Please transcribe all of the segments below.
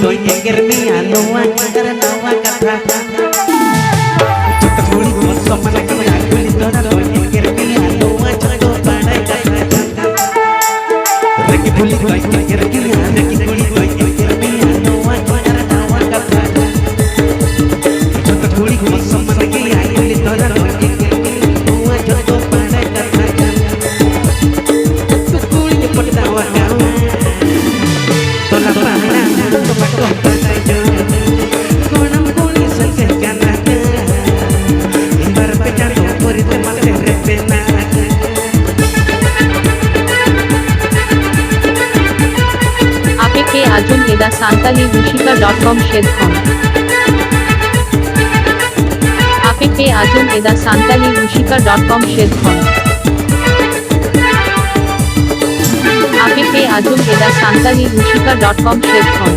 toy egermia noa karena nawa kata Jatuh kulit buat sama lagi kulit toy egermia noa jatuh pada kata Regi kulit toy egermia regi kulit toy egermia noa karena nawa kata Jatuh kulit buat sama lagi kulit toy egermia noa jatuh pada kata Jatuh kulit pada nawa Tolak pandang topak pada jauh Konam kulis sekenaga Imbar pecato puri temat repenaga APK Ajun Eda Santali Rushika.com Shedkhon APK Ajun Eda Santali Rushika.com Shedkhon APK Ajun Eda Santali Rushika.com Shedkhon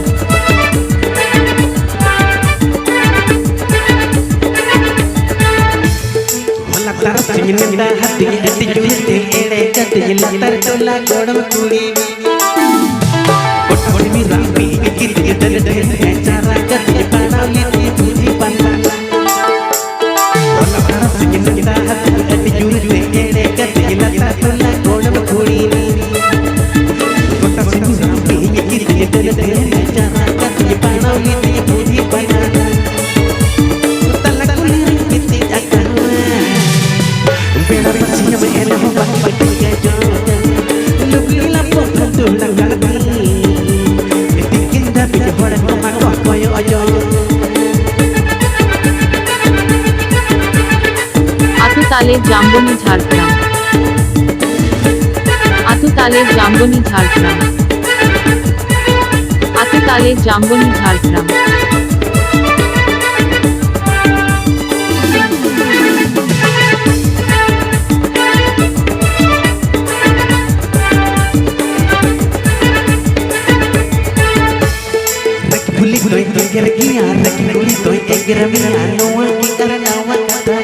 Latar cinta hati hati jude ere kati latar tola godam kuri Kota mi rampi kiti dede dede cara kati panali tuji pandan Latar cinta hati hati jude ere kati latar tola godam kuri Kota mi rampi kiti dede dede cara kati panali tuji pandan Beda pasinya mengenai hubungan bertiga jodoh Lebih lapor tentu langgar beli Bikin tapi orang memakai koyo ojo Atutaler Jamboni Jhargram Atutaler Jamboni Jhargram Atutaler Jamboni Jhargram Kulit toy egermia, kulit toy egermia, noa karena nawa kata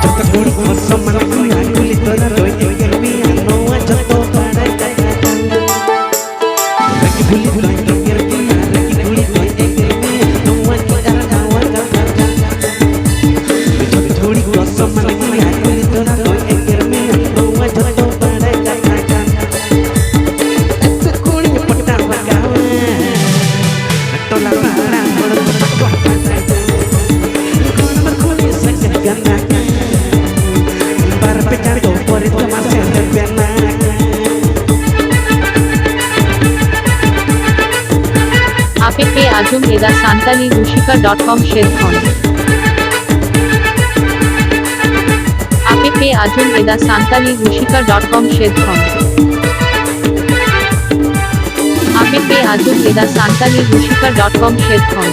Jatuh kulit bersama kuya, kulit toy egermia, noa jatuh pada kata Kulit toy egermia, kulit toy egermia, noa karena nawa kata Jatuh kulit bersama kuya, kulit toy egermia, noa jatuh pada kata Jatuh kulit pada kawan Tolak pandang topak pada jauh Konam kulis sekenaga Imbar pecato puri temat repenaga APK Ajun Eda Santali Rushika.com Shedkhon APK Ajun Eda Santali Rushika.com Shedkhon APK Ajun Eda Santali Rushika.com Shedkhon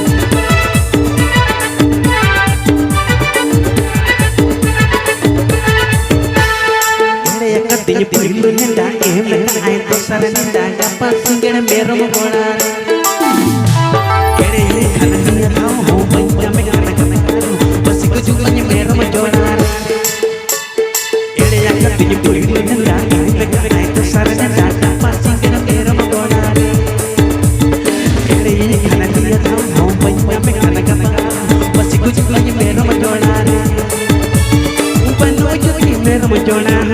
Ere yakati pilu nenda emle ai to saranda dapat singgir merom golar Ere khananya thau ho banya me kana basi ko juganya merom jolar Ere yakati pilu nenda emle ai to saranda dapat singgir merom golar Ere khananya thau ho banya me kana basi ko juganya merom jolar Upano juganya merom jolar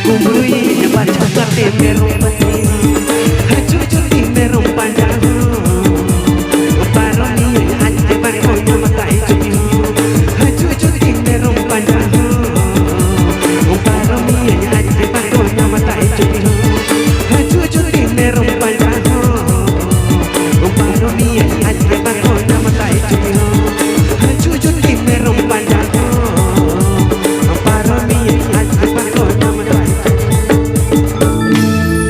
Kumbui baca kate merom